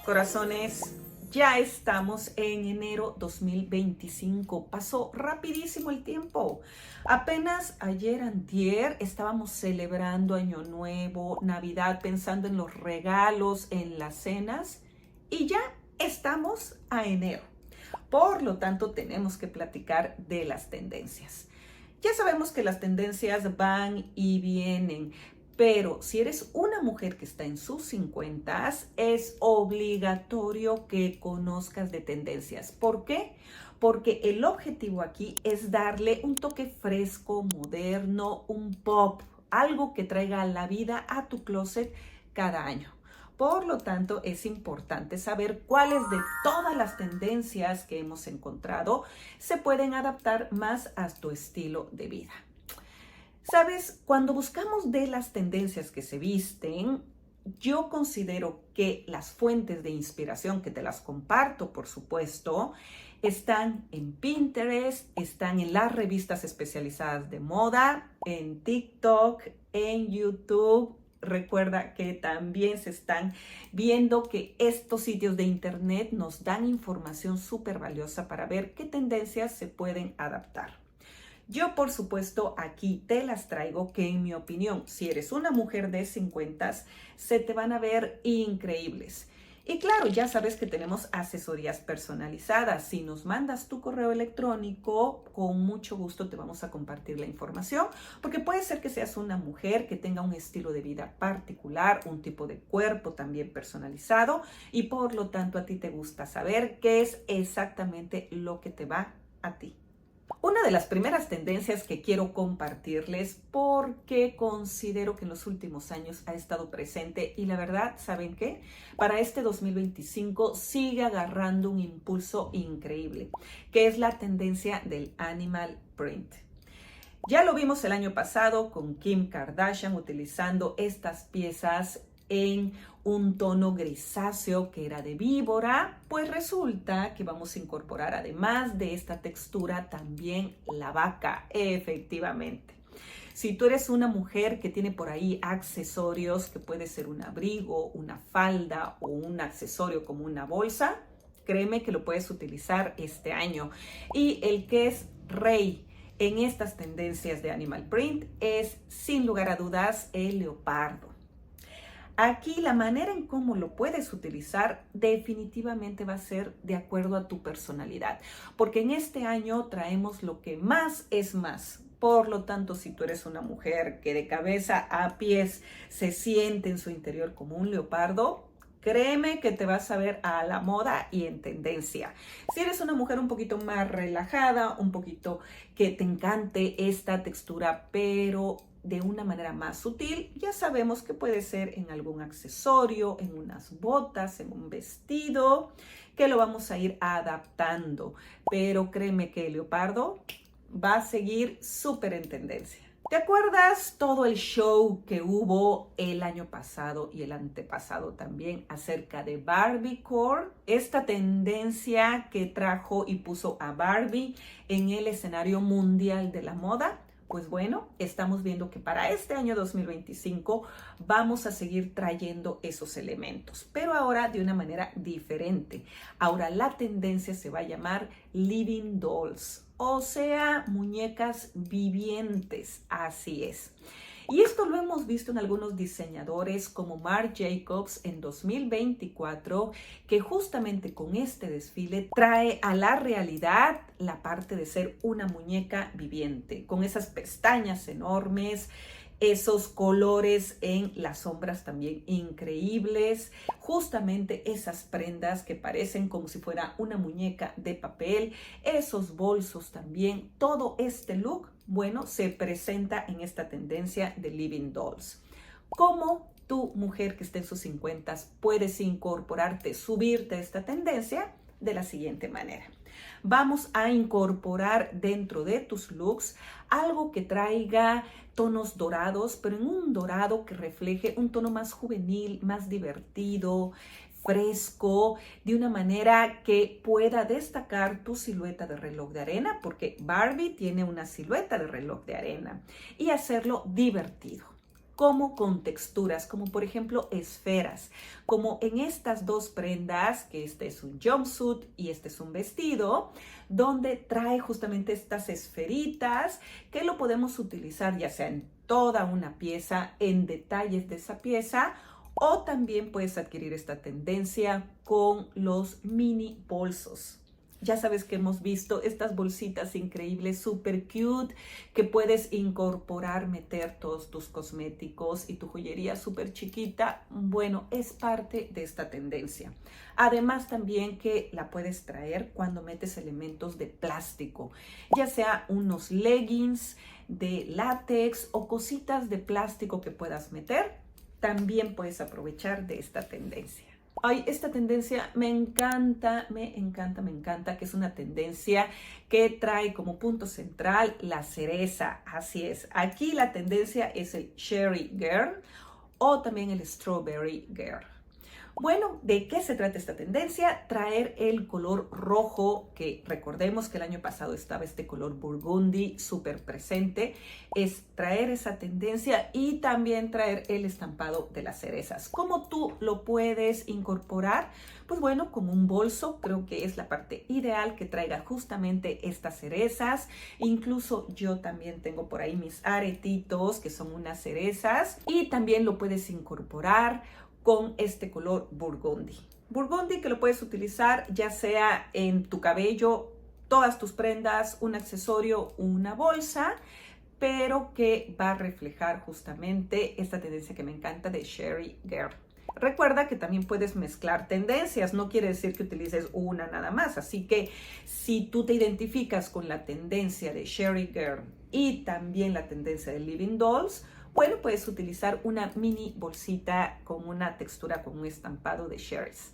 Corazones, ya estamos en enero 2025. Pasó rapidísimo el tiempo. Apenas ayer, antier, estábamos celebrando Año Nuevo, Navidad, pensando en los regalos, en las cenas, y ya estamos a enero. Por lo tanto, tenemos que platicar de las tendencias. Ya sabemos que las tendencias van y vienen, pero si eres una mujer que está en sus 50, es obligatorio que conozcas de tendencias. ¿Por qué? Porque el objetivo aquí es darle un toque fresco, moderno, un pop, algo que traiga a la vida a tu closet cada año. Por lo tanto, es importante saber cuáles de todas las tendencias que hemos encontrado se pueden adaptar más a tu estilo de vida. Sabes, cuando buscamos de las tendencias que se visten, yo considero que las fuentes de inspiración, que te las comparto, por supuesto, están en Pinterest, están en las revistas especializadas de moda, en TikTok, en YouTube. Recuerda que también se están viendo que estos sitios de internet nos dan información súper valiosa para ver qué tendencias se pueden adaptar. Yo, por supuesto, aquí te las traigo que en mi opinión, si eres una mujer de 50, se te van a ver increíbles. Y claro, ya sabes que tenemos asesorías personalizadas. Si nos mandas tu correo electrónico, con mucho gusto te vamos a compartir la información, porque puede ser que seas una mujer que tenga un estilo de vida particular, un tipo de cuerpo también personalizado, y por lo tanto a ti te gusta saber qué es exactamente lo que te va a ti. Una de las primeras tendencias que quiero compartirles porque considero que en los últimos años ha estado presente y la verdad, ¿saben qué? Para este 2025 sigue agarrando un impulso increíble, que es la tendencia del animal print. Ya lo vimos el año pasado con Kim Kardashian utilizando estas piezas en un tono grisáceo que era de víbora, pues resulta que vamos a incorporar además de esta textura también la vaca, efectivamente. Si tú eres una mujer que tiene por ahí accesorios, que puede ser un abrigo, una falda o un accesorio como una bolsa, créeme que lo puedes utilizar este año. Y el que es rey en estas tendencias de animal print es, sin lugar a dudas, el leopardo. Aquí la manera en cómo lo puedes utilizar definitivamente va a ser de acuerdo a tu personalidad, porque en este año traemos lo que más es más. Por lo tanto, si tú eres una mujer que de cabeza a pies se siente en su interior como un leopardo, créeme que te vas a ver a la moda y en tendencia. Si eres una mujer un poquito más relajada, un poquito que te encante esta textura, pero de una manera más sutil, ya sabemos que puede ser en algún accesorio, en unas botas, en un vestido, que lo vamos a ir adaptando. Pero créeme que el leopardo va a seguir súper en tendencia. ¿Te acuerdas todo el show que hubo el año pasado y el antepasado también acerca de Barbiecore? Esta tendencia que trajo y puso a Barbie en el escenario mundial de la moda. Pues bueno, estamos viendo que para este año 2025 vamos a seguir trayendo esos elementos, pero ahora de una manera diferente. Ahora la tendencia se va a llamar Living Dolls, o sea, muñecas vivientes, así es. Y esto lo hemos visto en algunos diseñadores como Marc Jacobs en 2024, que justamente con este desfile trae a la realidad la parte de ser una muñeca viviente, con esas pestañas enormes, esos colores en las sombras también increíbles, justamente esas prendas que parecen como si fuera una muñeca de papel, esos bolsos también, todo este look, bueno, se presenta en esta tendencia de Living Dolls. ¿Cómo tú, mujer que esté en sus 50, puedes incorporarte, subirte a esta tendencia? De la siguiente manera. Vamos a incorporar dentro de tus looks algo que traiga tonos dorados, pero en un dorado que refleje un tono más juvenil, más divertido, fresco, de una manera que pueda destacar tu silueta de reloj de arena, porque Barbie tiene una silueta de reloj de arena, y hacerlo divertido. como con texturas, como por ejemplo esferas, como en estas dos prendas, que este es un jumpsuit y este es un vestido, donde trae justamente estas esferitas que lo podemos utilizar ya sea en toda una pieza, en detalles de esa pieza, o también puedes adquirir esta tendencia con los mini bolsos. Ya sabes que hemos visto estas bolsitas increíbles, súper cute, que puedes incorporar, meter todos tus cosméticos y tu joyería súper chiquita. Bueno, es parte de esta tendencia. Además también que la puedes traer cuando metes elementos de plástico, ya sea unos leggings de látex o cositas de plástico que puedas meter. También puedes aprovechar de esta tendencia. Ay, esta tendencia me encanta, me encanta, me encanta, que es una tendencia que trae como punto central la cereza. Así es, aquí la tendencia es el Cherry Girl o también el Strawberry Girl. Bueno, ¿de qué se trata esta tendencia? Traer el color rojo, que recordemos que el año pasado estaba este color burgundy súper presente, es traer esa tendencia y también traer el estampado de las cerezas. ¿Cómo tú lo puedes incorporar? Pues bueno, con un bolso creo que es la parte ideal, que traiga justamente estas cerezas. Incluso yo también tengo por ahí mis aretitos, que son unas cerezas, y también lo puedes incorporar con este color burgundy. Burgundy que lo puedes utilizar ya sea en tu cabello, todas tus prendas, un accesorio, una bolsa, pero que va a reflejar justamente esta tendencia que me encanta de Cherry Girl. Recuerda que también puedes mezclar tendencias, no quiere decir que utilices una nada más, así que si tú te identificas con la tendencia de Cherry Girl y también la tendencia de Living Dolls, bueno, puedes utilizar una mini bolsita con una textura, con un estampado de cherries.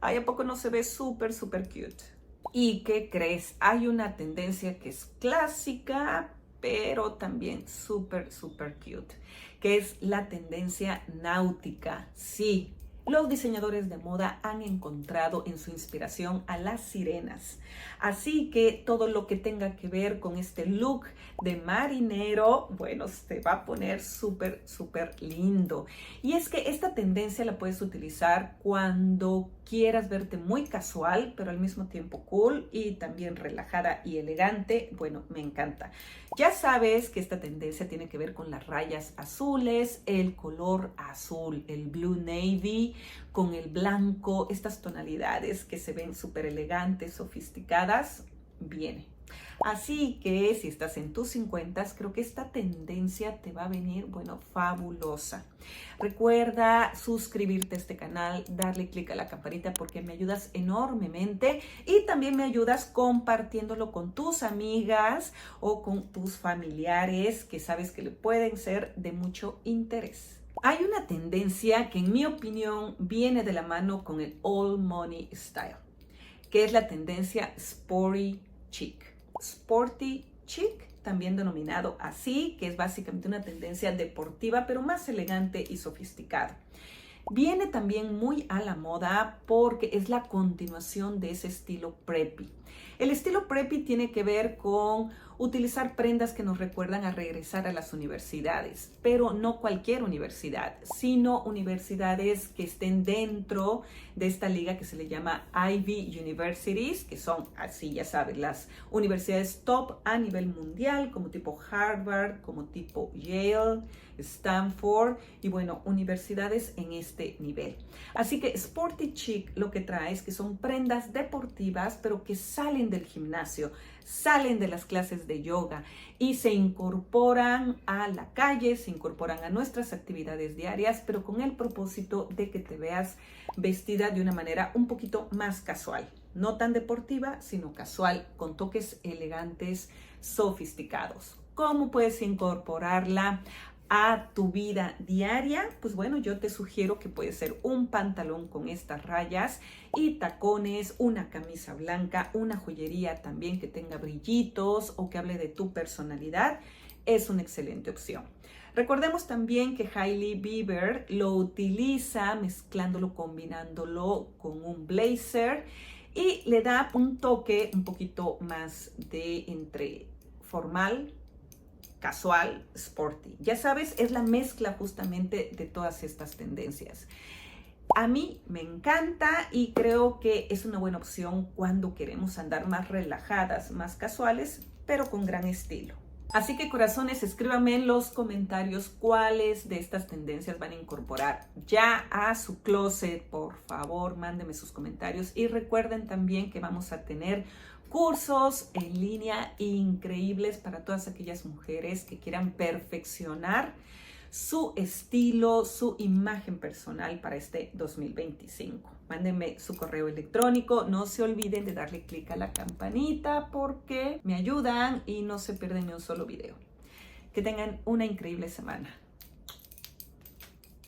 Ay, ¿a poco no se ve súper, súper cute? ¿Y qué crees? Hay una tendencia que es clásica, pero también súper, súper cute, que es la tendencia náutica. Sí, los diseñadores de moda han encontrado en su inspiración a las sirenas. Así que todo lo que tenga que ver con este look de marinero, bueno, se va a poner súper, súper lindo. Y es que esta tendencia la puedes utilizar cuando quieras verte muy casual, pero al mismo tiempo cool y también relajada y elegante. Bueno, me encanta. Ya sabes que esta tendencia tiene que ver con las rayas azules, el color azul, el blue navy con el blanco, estas tonalidades que se ven súper elegantes, sofisticadas, viene. Así que si estás en tus 50, creo que esta tendencia te va a venir, bueno, fabulosa. Recuerda suscribirte a este canal, darle clic a la campanita porque me ayudas enormemente y también me ayudas compartiéndolo con tus amigas o con tus familiares que sabes que le pueden ser de mucho interés. Hay una tendencia que en mi opinión viene de la mano con el All Money Style, que es la tendencia Sporty Chic. Sporty Chic, también denominado así, que es básicamente una tendencia deportiva, pero más elegante y sofisticada. Viene también muy a la moda porque es la continuación de ese estilo preppy. El estilo preppy tiene que ver con utilizar prendas que nos recuerdan a regresar a las universidades, pero no cualquier universidad, sino universidades que estén dentro de esta liga que se le llama Ivy Universities, que son así, ya sabes, las universidades top a nivel mundial, como tipo Harvard, como tipo Yale, Stanford y bueno, universidades en este nivel. Así que Sporty Chic lo que trae es que son prendas deportivas, pero que salen del gimnasio, salen de las clases de yoga y se incorporan a la calle, se incorporan a nuestras actividades diarias, pero con el propósito de que te veas vestida de una manera un poquito más casual. No tan deportiva, sino casual, con toques elegantes, sofisticados. ¿Cómo puedes incorporarla a tu vida diaria? Pues bueno, yo te sugiero que puede ser un pantalón con estas rayas y tacones, una camisa blanca, una joyería también que tenga brillitos o que hable de tu personalidad. Es una excelente opción. Recordemos también que Hailey Bieber lo utiliza mezclándolo, combinándolo con un blazer y le da un toque un poquito más de entre formal, casual, sporty. Ya sabes, es la mezcla justamente de todas estas tendencias. A mí me encanta y creo que es una buena opción cuando queremos andar más relajadas, más casuales, pero con gran estilo. Así que corazones, escríbanme en los comentarios cuáles de estas tendencias van a incorporar ya a su closet. Por favor, mándenme sus comentarios y recuerden también que vamos a tener cursos en línea increíbles para todas aquellas mujeres que quieran perfeccionar su estilo, su imagen personal para este 2025. Mándenme su correo electrónico. No se olviden de darle clic a la campanita porque me ayudan y no se pierden ni un solo video. Que tengan una increíble semana.